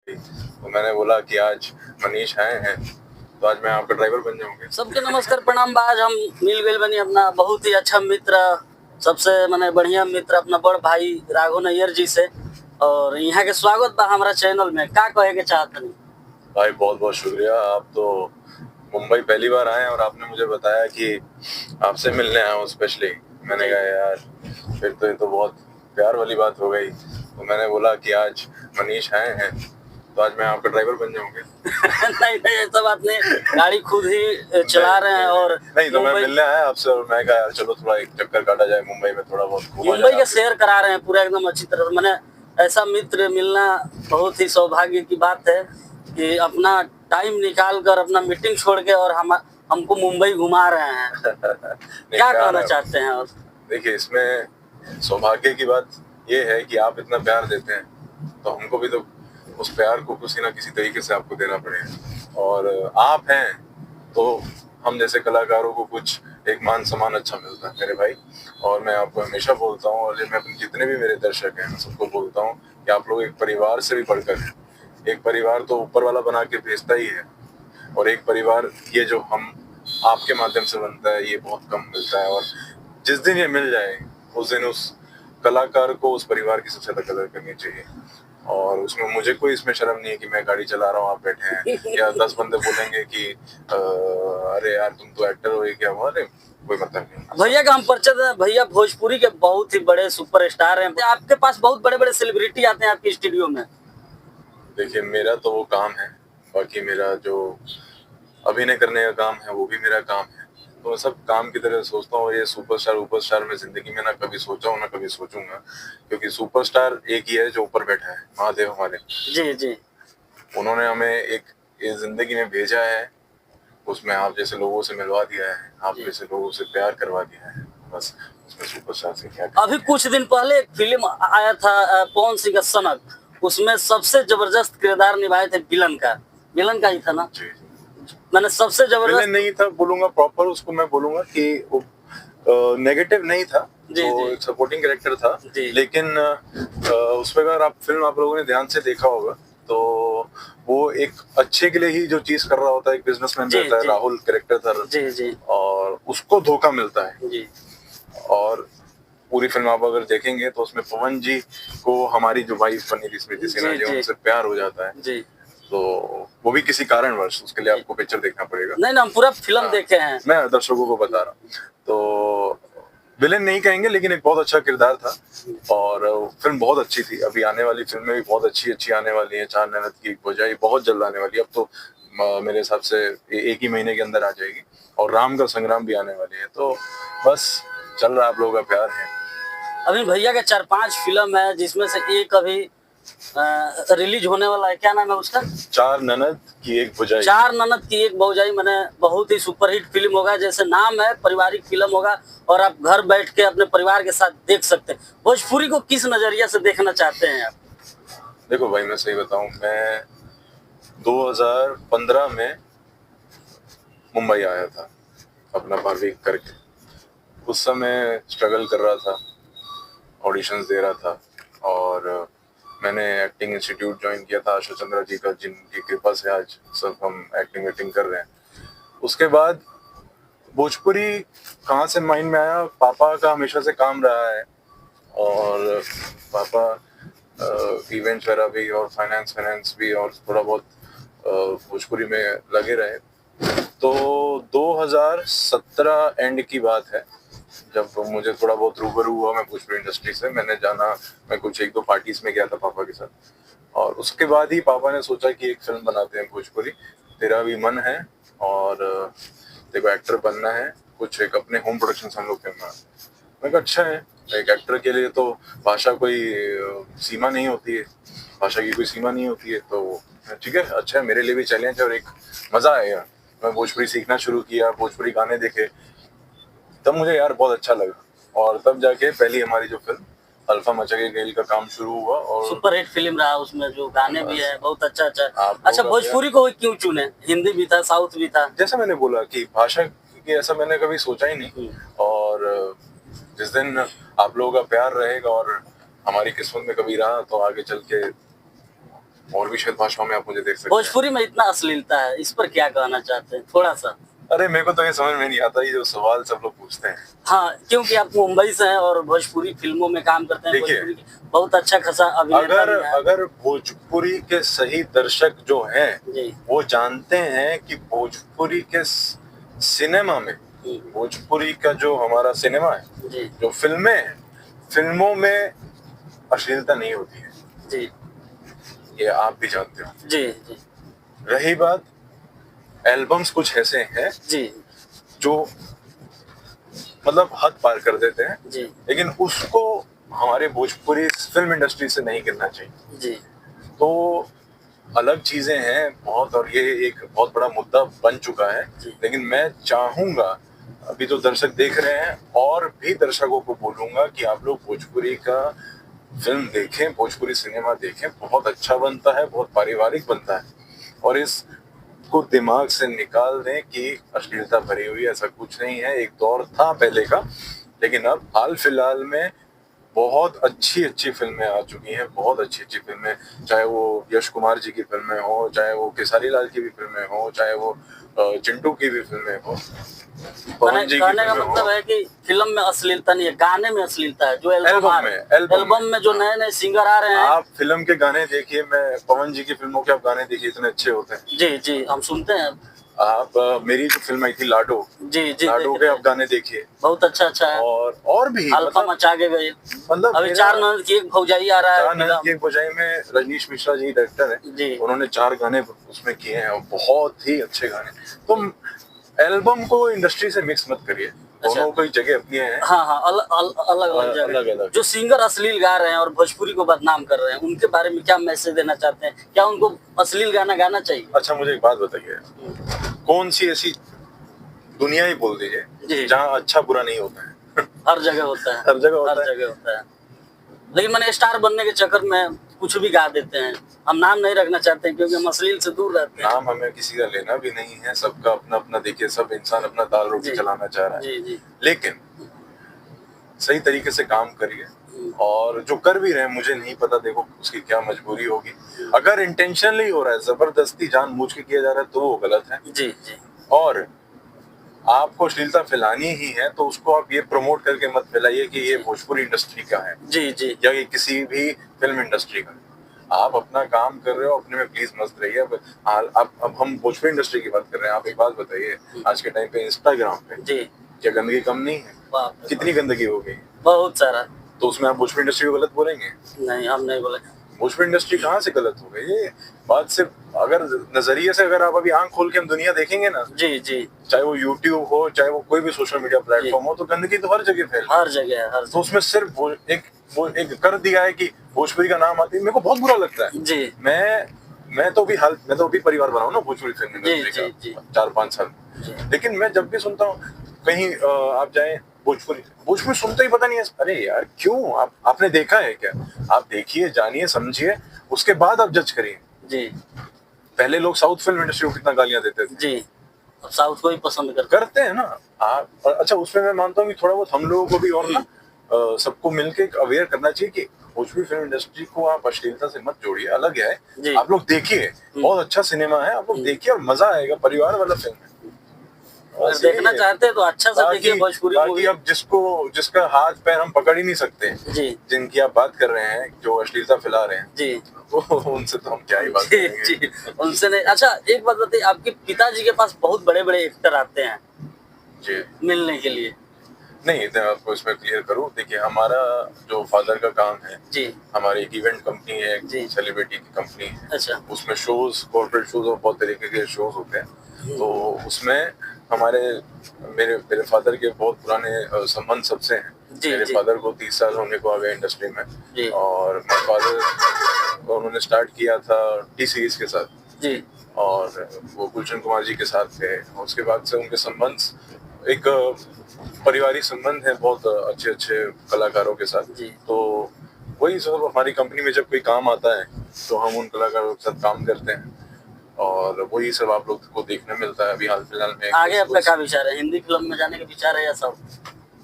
तो मैंने बोला कि आज मनीष आए हैं तो आज मैं आपका ड्राइवर बन जाऊंगा। सबके नमस्कार प्रणाम। आज हम मिल गए बनी अपना बहुत ही अच्छा मित्र, सबसे मने बढ़िया मित्र अपना बड़ भाई राघव नैयर जी से, और यहाँ के स्वागत बा हमारा चैनल में। का कहे के चाहतनी भाई बहुत बहुत शुक्रिया। आप तो मुंबई पहली बार आए और आपने मुझे बताया कि आपसे मिलने आया हूँ स्पेशली। मैंने कहा यार फिर तो ये तो बहुत प्यार वाली बात हो गई। तो मैंने बोला कि आज मनीष आए हैं तो आज मैं आपका ड्राइवर बन जाऊंगा। नहीं नहीं, ऐसा बात नहीं, गाड़ी खुद ही चला रहे हैं। और नहीं तो मैं मिलने आया आपसे और मैं कहा यार चलो थोड़ा एक चक्कर काटा जाए मुंबई में, थोड़ा बहुत घूमा मुंबई जाए। के शेयर करा रहे हैं पूरा एकदम अच्छी तरह। मैंने ऐसा मित्र मिलना बहुत ही सौभाग्य की बात है कि अपना टाइम निकाल कर अपना मीटिंग छोड़ के और हमको मुंबई घुमा रहे हैं। क्या कहना चाहते हैं? और देखिए इसमें सौभाग्य की बात ये है कि आप इतना प्यार देते हैं तो हमको भी तो उस प्यार को किसी ना किसी तरीके से आपको देना पड़ेगा। और आप हैं तो हम जैसे कलाकारों को कुछ एक मान सम्मान अच्छा मिलता है मेरे भाई। और मैं आपको हमेशा बोलता हूँ, और मैं जितने भी मेरे दर्शक हैं मैं सबको बोलता हूँ कि आप लोग एक परिवार से भी बढ़कर हैं। एक परिवार तो ऊपर वाला बना के भेजता ही है, और एक परिवार ये जो हम आपके माध्यम से बनता है ये बहुत कम मिलता है। और जिस दिन ये मिल जाए उस दिन उस कलाकार को उस परिवार की सबसे ज्यादा कदर करनी चाहिए। और उसमें मुझे कोई इसमें शर्म नहीं है कि मैं गाड़ी चला रहा हूँ आप बैठे हैं, या 10 बंदे बोलेंगे कि अरे यार तुम तो एक्टर हो, ये क्या हुआ। अरे कोई मतलब नहीं। भैया का हम परिचय दें। भैया भोजपुरी के बहुत ही बड़े सुपरस्टार हैं। आपके पास बहुत बड़े बड़े सेलिब्रिटी आते हैं आपके स्टूडियो में। देखिए मेरा तो वो काम है, बाकी मेरा जो अभिनय करने का काम है वो भी मेरा काम है। तो मैं सब काम की तरह सोचता हूँ। ये सुपरस्टार मैं जिंदगी में ना कभी सोचा हूँ ना कभी सोचूंगा, क्योंकि सुपरस्टार एक ही है जो ऊपर बैठा है, महादेव हमारे। जी जी। उन्होंने हमें एक इस जिंदगी में भेजा है, उसमें आप जैसे लोगों से मिलवा दिया है, आप जैसे लोगों से प्यार करवा दिया है। बस उसमें सुपरस्टार से क्या अभी कुछ दिन पहले एक फिल्म आया था पवन सिंह का सनक, उसमें सबसे जबरदस्त किरदार निभाए थे विलन का ही था ना। जी मैंने सबसे जबरदस्त विलेन नहीं था बोलूंगा, प्रॉपर उसको मैं बोलूंगा कि नेगेटिव नहीं था, वो एक सपोर्टिंग कैरेक्टर था। लेकिन उस पर अगर आप लोगों ने ध्यान से देखा होगा तो वो एक अच्छे के लिए ही जो चीज कर रहा होता है, एक बिजनेसमैन रहता है, राहुल कैरेक्टर था। जी। और उसको धोखा मिलता है जी। और पूरी फिल्म आप अगर देखेंगे तो उसमें पवन जी को हमारी जो वाइफ बनी थी स्मृति सिन्हा जी, उनसे प्यार हो जाता है। जी। तो वो भी किसी कारणवश, उसके लिए आपको पिक्चर देखना पड़ेगा। नहीं ना, हम पूरा फिल्म देखे हैं, मैं दर्शकों को बता रहा हूँ। तो विलेन नहीं कहेंगे लेकिन एक बहुत अच्छा किरदार था और फिल्म बहुत अच्छी थी। अभी आने वाली फिल्में भी बहुत अच्छी अच्छी आने वाली हैं। चार ननद की एक भौजाई बहुत जल्द आने वाली है, अब तो मेरे हिसाब से एक ही महीने के अंदर आ जाएगी। और राम का संग्राम भी आने वाली है। तो बस चल रहा है, आप लोगों का प्यार है। अभी भैया के 4-5 फिल्म है जिसमें से एक अभी रिलीज होने वाला है। क्या नाम है उसका? चार ननद की एक भौजाई। चार ननद की एक भौजाई, मैंने बहुत ही सुपरहिट फिल्म होगा। जैसे नाम है, पारिवारिक फिल्म होगा और आप घर बैठ के अपने परिवार के साथ देख सकते हैं। भोजपुरी को किस नजरिया से देखना चाहते हैं आप? देखो भाई मैं सही बताऊं, मैं 2015 में मुंबई आया था अपना 12वीं करके। उस समय स्ट्रगल कर रहा था, ऑडिशंस दे रहा था, और मैंने एक्टिंग इंस्टीट्यूट ज्वाइन किया था आशा चंद्रा जी का, जिनकी कृपा से आज सब हम एक्टिंग कर रहे हैं। उसके बाद भोजपुरी कहाँ से माइंड में आया, पापा का हमेशा से काम रहा है और पापा इवेंट्स वगैरह भी और फाइनेंस भी और थोड़ा बहुत भोजपुरी में लगे रहे। तो 2017 एंड की बात है जब मुझे थोड़ा बहुत रूबरू हुआ मैं भोजपुरी इंडस्ट्री से। मैंने जाना, मैं कुछ एक दो पार्टीज में गया था पापा के साथ, और उसके बाद ही पापा ने सोचा कि एक फिल्म बनाते हैं भोजपुरी, तेरा भी मन है और तेरे को एक्टर बनना है, कुछ एक अपने होम प्रोडक्शन से हम लोग फिल्म। मैं कहा अच्छा है, एक एक्टर के लिए तो भाषा कोई सीमा नहीं होती है, भाषा की कोई सीमा नहीं होती है। तो ठीक है, अच्छा है, मेरे लिए भी चैलेंज है और एक मजा आएगा। मैं भोजपुरी सीखना शुरू किया, भोजपुरी गाने देखे, तब मुझे यार बहुत अच्छा लगा। और तब जाके पहली हमारी जो फिल्म अल्फा मचके गेल का काम शुरू हुआ और सुपरहिट फिल्म रहा। उसमें जो गाने भी है बहुत अच्छा अच्छा भोजपुरी को क्यों चुने? हिंदी भी था, साउथ भी था। जैसा मैंने बोला कि भाषा की ऐसा मैंने कभी सोचा ही नहीं। और जिस दिन आप लोगों का प्यार रहेगा और हमारी किस्मत में कभी रहा तो आगे चल के और भी शायद भाषाओं में आप मुझे देख सकते हैं। भोजपुरी में इतना अश्लीलता है, इस पर क्या कहना चाहते हैं थोड़ा सा? अरे मेरे को तो ये समझ में नहीं आता ये जो सवाल सब लोग पूछते हैं। हाँ, क्योंकि आप मुंबई से हैं और भोजपुरी फिल्मों में काम करते हैं, देखिए, भोजपुरी की बहुत अच्छा खासा अभिनेता अगर भी हैं। अगर भोजपुरी के सही दर्शक जो हैं जी। वो जानते हैं कि भोजपुरी के सिनेमा में, भोजपुरी का जो हमारा सिनेमा है, जी जो फिल्में हैं, फिल्मों में अश्लीलता नहीं होती है, जी ये आप भी जानते हो। जी जी रही बात एल्बम्स, कुछ ऐसे हैं जी जो मतलब हद पार कर देते हैं, जी लेकिन उसको हमारे भोजपुरी फिल्म इंडस्ट्री से नहीं गिनना चाहिए। जी तो अलग चीजें हैं बहुत, और ये एक बहुत बड़ा मुद्दा बन चुका है। जी। लेकिन मैं चाहूंगा, अभी तो दर्शक देख रहे हैं, और भी दर्शकों को बोलूंगा कि आप लोग भोजपुरी का फिल्म देखें, भोजपुरी सिनेमा देखें, बहुत अच्छा बनता है, बहुत पारिवारिक बनता है, और इस को दिमाग से निकाल दें कि अश्लीलता भरी हुई ऐसा कुछ नहीं है। एक दौर था पहले का, लेकिन अब हाल फिलहाल में बहुत अच्छी अच्छी फिल्में आ चुकी हैं, बहुत अच्छी अच्छी फिल्में, चाहे वो यश कुमार जी की फिल्में हो, चाहे वो खेसारी लाल की भी फिल्में हो, चाहे वो चिंटू की भी फिल्में हो, पवन जी की कहने का फिल्में मतलब हो। है कि फिल्म में अश्लीलता नहीं है, गाने में अश्लीलता है। जो एल्बम में जो नए नए सिंगर आ रहे हैं, आप फिल्म के गाने देखिए, मैं पवन जी की फिल्मों के आप गाने देखिए, इतने अच्छे होते हैं। जी जी हम सुनते हैं। आप मेरी जो फिल्म आई थी लाडो, जी जी लाडो के आप गाने देखिए, बहुत अच्छा अच्छा है। और भी अल्फा मचा के गए, मतलब अभी चार नंद की एक भौजाई आ रहा है। चार नंद की एक भौजाई में रजनीश मिश्रा जी डायरेक्टर है जी, उन्होंने 4 गाने उसमें किए हैं, और बहुत ही अच्छे गाने। तो एल्बम को इंडस्ट्री से मिक्स मत करिए, दोनों की जगह अपनी है। हाँ हाँ, अलग अलग अलग। जो सिंगर अश्लील गा रहे हैं और भोजपुरी को बदनाम कर रहे हैं, उनके बारे में क्या मैसेज देना चाहते हैं? क्या उनको अश्लील गाना गाना चाहिए? अच्छा, मुझे एक बात बताइए, कौन सी ऐसी दुनिया ही बोल दीजिए जहाँ अच्छा बुरा नहीं होता है? हर जगह होता है, हर जगह होता है। लेकिन मैंने स्टार बनने के चक्कर में कुछ भी गा देते हैं। हम नाम नहीं रखना चाहते हैं क्योंकि हम अश्लील से दूर रहते हैं। नाम हमें किसी का लेना भी नहीं है, सबका अपना अपना, देखिए सब इंसान अपना दाल रोटी चलाना चाह रहा है। जी जी। लेकिन सही तरीके से काम करिए, और जो कर भी रहे हैं मुझे नहीं पता, देखो उसकी क्या मजबूरी होगी। अगर इंटेंशनली हो रहा है, जबरदस्ती जानबूझ के किया जा रहा है, तो वो गलत है। जी जी। और आपको अश्लीलता फैलानी ही है तो उसको आप ये प्रमोट करके मत फैलाइए कि ये भोजपुरी इंडस्ट्री का है, जी जी, या ये किसी भी फिल्म इंडस्ट्री का। आप अपना काम कर रहे हो, अपने में प्लीज मस्त रहिए। अब हम भोजपुरी इंडस्ट्री की बात कर रहे हैं। आप एक बात बताइए, आज के टाइम पे इंस्टाग्राम पे जी, क्या गंदगी कम नहीं है? कितनी गंदगी हो गई, बहुत सारा। तो उसमें आप भोजपुरी इंडस्ट्री को गलत बोलेंगे? नहीं, हम नहीं बोले। भोजपुरी इंडस्ट्री कहाँ से गलत हो गई? ये बात से अगर नजरिए से अगर आप अभी आंख खोल के हम दुनिया देखेंगे ना, जी जी, चाहे वो यूट्यूब हो, चाहे वो कोई भी सोशल मीडिया प्लेटफॉर्म हो, तो गंदगी तो हर जगह फैल, हर जगह है, हर तो उसमें सिर्फ वो एक कर दिया है कि भोजपुरी का नाम आती है। मेरे को बहुत बुरा लगता है जी। मैं तो अभी परिवार बनाऊं ना भोजपुरी फिल्म इंडस्ट्री का 4-5 साल, लेकिन मैं जब भी सुनता हूँ कहीं आप जाए, भोजपुरी सुनते ही पता नहीं है, अरे यार क्यों? आपने देखा है क्या? आप देखिए, जानिए, समझिए, उसके बाद आप जज करिए। जी, पहले लोग साउथ फिल्म इंडस्ट्री को कितना गालियां देते थे। जी, अब साउथ को ही पसंद करते हैं ना आप। अच्छा, उसमें मैं मानता हूँ कि थोड़ा बहुत हम लोगों को भी और ना सबको मिलके अवेयर करना चाहिए कि भोजपुरी फिल्म इंडस्ट्री को आप अश्लीलता से मत जोड़िए। अलग है, आप लोग देखिए, बहुत अच्छा सिनेमा है, आप लोग देखिए और मजा आएगा, परिवार वाला फिल्म है। देखना चाहते हैं तो अच्छा से देखिए भोजपुरी मूवी। अब जिसका हाथ पैर हम पकड़ ही नहीं सकते जी, जिनकी आप बात कर रहे हैं, जो अश्लीलता फैला रहे हैं, जी, उनसे तो हम क्या ही बात करेंगे। जी, उनसे नहीं। अच्छा, एक बात बताइए, आपके पिताजी के पास बहुत बड़े बड़े एक्टर आते हैं जी मिलने के लिए। नहीं, मैं आपको इसमें क्लियर करूं, देखिए हमारा जो फादर का काम है जी, हमारी एक इवेंट कंपनी है, जी, सेलिब्रिटी की कंपनी है। अच्छा, उसमें शोज, कॉर्पोरेट शोज और बहुत तरीके के शोज होते हैं। तो उसमें हमारे मेरे फादर के बहुत पुराने संबंध सबसे हैं। मेरे फादर को 30 साल होने को आ गए इंडस्ट्री में, और मेरे फादर उन्होंने स्टार्ट किया था टी सीरीज के साथ जी, और वो गुलशन कुमार जी के साथ थे। उसके बाद से उनके संबंध एक पारिवारिक संबंध है बहुत अच्छे अच्छे कलाकारों के साथ। तो वही सब हमारी कंपनी में जब कोई काम आता है तो हम उन कलाकारों के साथ काम करते हैं, और वही सब आप लोग को देखने मिलता है। अभी हाल फिलहाल में आगे आपका क्या विचार है? हिंदी फिल्म में जाने का विचार है या सब?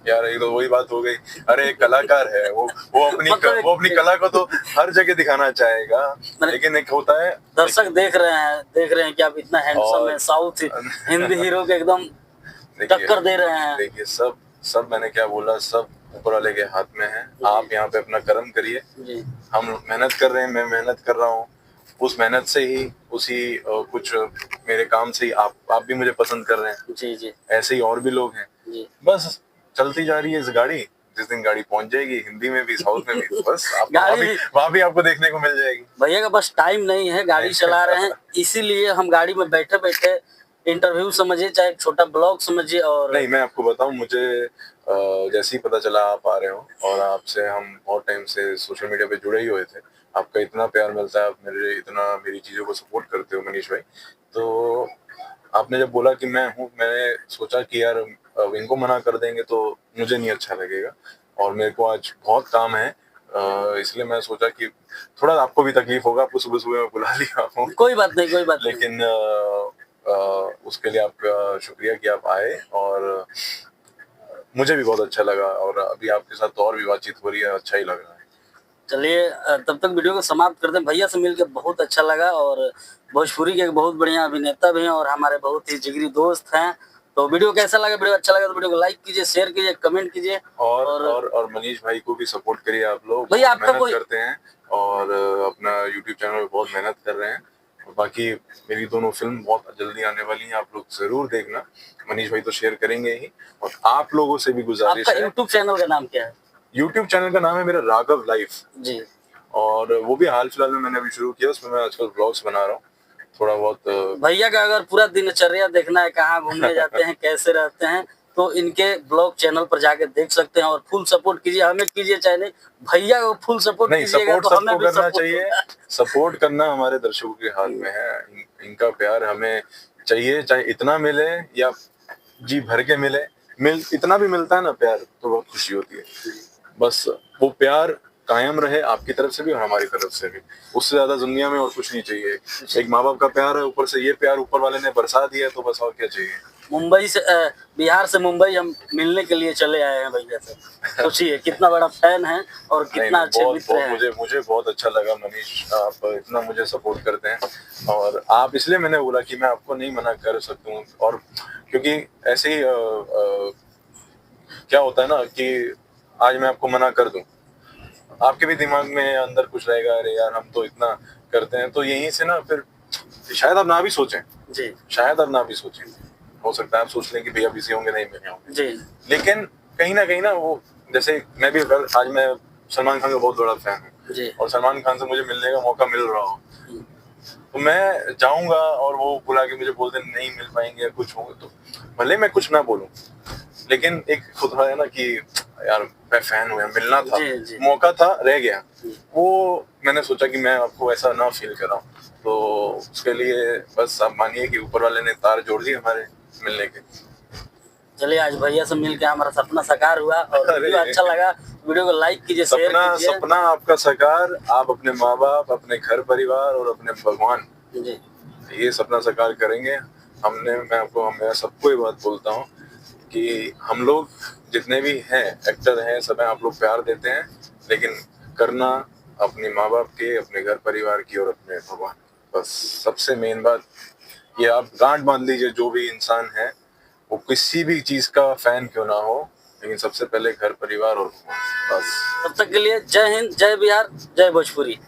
यार ये तो वही बात हो गई। अरे एक कलाकार है वो अपनी मतलब वो अपनी कला को तो हर जगह दिखाना चाहेगा, मैंने- लेकिन एक होता है दर्शक देख रहे हैं कि आप इतना हैंडसम है, और साउथ हिंदी हीरो के एकदम टक्कर दे रहे हैं। देखिए सब सब मैंने क्या बोला, सब ऊपर वाले के हाथ में है। आप यहाँ पे अपना कर्म करिए, जी हम मेहनत कर रहे हैं, मैं मेहनत कर रहा हूँ, उस मेहनत से ही उसी कुछ मेरे काम से ही आप भी मुझे पसंद कर रहे हैं। जी जी ऐसे ही और भी लोग हैं। जी बस चलती जा रही है इस गाड़ी, जिस दिन गाड़ी पहुंच जाएगी हिंदी में भी साउथ में भी, बस आप गाड़ी वहां भी आपको देखने को मिल जाएगी। भैया का बस टाइम नहीं है, गाड़ी चला रहे हैं, इसीलिए हम गाड़ी में बैठे बैठे इंटरव्यू समझिए चाहे एक छोटा ब्लॉग समझिए। और नहीं, मैं आपको बताऊं, मुझे जैसे ही पता चला आप आ रहे हो, और आपसे हम बहुत टाइम से सोशल मीडिया पे जुड़े ही हुए थे, आपका इतना प्यार मिलता है, आप मेरी चीज़ों को सपोर्ट करते हो मनीष भाई, तो आपने जब बोला कि मैं हूँ, मैंने सोचा कि यार इनको मना कर देंगे तो मुझे नहीं अच्छा लगेगा, और मेरे को आज बहुत काम है, इसलिए मैं सोचा कि थोड़ा आपको भी तकलीफ होगा, आपको सुबह सुबह में बुला लिया हूँ। कोई बात नहीं, कोई बात नहीं। लेकिन उसके लिए आपका शुक्रिया कि आप आए, और मुझे भी बहुत अच्छा लगा, और अभी आपके साथ तो और भी बातचीत हो रही है, अच्छा ही लग रहा है। चलिए तब तक वीडियो को समाप्त करते हैं। भैया से मिलकर बहुत अच्छा लगा, और भोजपुरी के एक बहुत बढ़िया अभिनेता भी हैं और हमारे बहुत ही जिगरी दोस्त हैं। तो वीडियो कैसा लगा? वीडियो अच्छा लगा तो वीडियो को लाइक कीजिए, शेयर कीजिए, कमेंट कीजिए, और मनीष भाई को भी सपोर्ट करिए, आप लोग भैया आपका मेहनत करते हैं, और अपना यूट्यूब चैनल पे बहुत मेहनत कर रहे हैं। और बाकी मेरी दोनों फिल्म बहुत जल्दी आने वाली हैं, आप लोग जरूर देखना। मनीष भाई तो शेयर करेंगे ही, और आप लोगों से भी गुजारिश आपका है। यूट्यूब चैनल का नाम क्या है? यूट्यूब चैनल का नाम है मेरा राघव लाइफ, जी और वो भी हाल फिलहाल में मैंने अभी शुरू किया, उसमें मैं आजकल ब्लॉग्स बना रहा हूँ थोड़ा बहुत। भैया का अगर पूरा दिनचर्या देखना है, कहाँ घूमने जाते हैं, कैसे रहते हैं, तो इनके ब्लॉग चैनल पर जाके देख सकते हैं। और फुल सपोर्ट कीजिए, हमें कीजिए चाहे नहीं, भैया को फुल सपोर्ट नहीं, कीजिएगा सपोर्ट तो हमें सबको भी करना सपोर्ट चाहिए, सपोर्ट करना हमारे दर्शकों के हाथ में है। इनका प्यार हमें चाहिए, चाहे इतना मिले या जी भर के मिले, इतना भी मिलता है ना प्यार, तो बहुत खुशी होती है। बस वो प्यार कायम रहे आपकी तरफ से भी और हमारी तरफ से भी, उससे ज्यादा दुनिया में और कुछ नहीं चाहिए। एक माँ बाप का प्यार है, ऊपर से ये प्यार ऊपर वाले ने बरसा दिया है, तो बस और क्या चाहिए। मुंबई से बिहार से मुंबई हम मिलने के लिए चले आए हैं भैया से। सोचिए कितना बड़ा फैन है और कितना अच्छे मित्र हैं। मुझे बहुत अच्छा लगा मनीष, आप इतना मुझे सपोर्ट करते हैं, और आप इसलिए मैंने बोला कि मैं आपको नहीं मना कर सकता हूँ, और क्योंकि ऐसे ही क्या होता है ना कि आज मैं आपको मना कर दूं, आपके भी दिमाग में अंदर कुछ रहेगा, अरे यार हम तो इतना करते हैं, तो यहीं से ना फिर शायद आप ना भी सोचें, जी शायद आप ना भी सोचें, हो सकता है आप सोच लें कि भैया बिजी होंगे, नहीं मिले होंगे, जी लेकिन कहीं ना वो, जैसे मैं भी अगर आज मैं सलमान खान का बहुत बड़ा फैन हूँ, जी और सलमान खान से मुझे मिलने का मौका मिल रहा हो, तो मैं जाऊंगा, और वो बुला के मुझे बोल दे नहीं मिल पाएंगे या कुछ होगा, तो भले मैं कुछ ना बोलूं, लेकिन एक खुद है ना कि यार मैं फैन हूँ, मिलना था, जी मौका था, रह गया, वो मैंने सोचा कि मैं आपको ऐसा ना फील कराऊं, तो उसके लिए बस आप मानिए कि ऊपर वाले ने तार जोड़ दिए हमारे मिलने के। चलिए आज भैया से मिलकर हमारा सपना साकार हुआ, और वीडियो अच्छा लगा, वीडियो को लाइक कीजिए, शेयर कीजिए। सपना आपका साकार, आप अपने माँ बाप, अपने घर परिवार और अपने भगवान, जी ये सपना साकार करेंगे। मैं सबको ये बात बोलता हूँ कि हम लोग जितने भी हैं, एक्टर हैं, सब हैं, आप लोग प्यार देते हैं, लेकिन करना अपने माँ बाप के, अपने घर परिवार की और अपने भगवान, बस सबसे मेन बात ये आप गांठ बांध लीजिए। जो भी इंसान है वो किसी भी चीज का फैन क्यों ना हो, लेकिन सबसे पहले घर परिवार और भगवान, बस। तब तक के लिए जय हिंद, जय बिहार, जय भोजपुरी।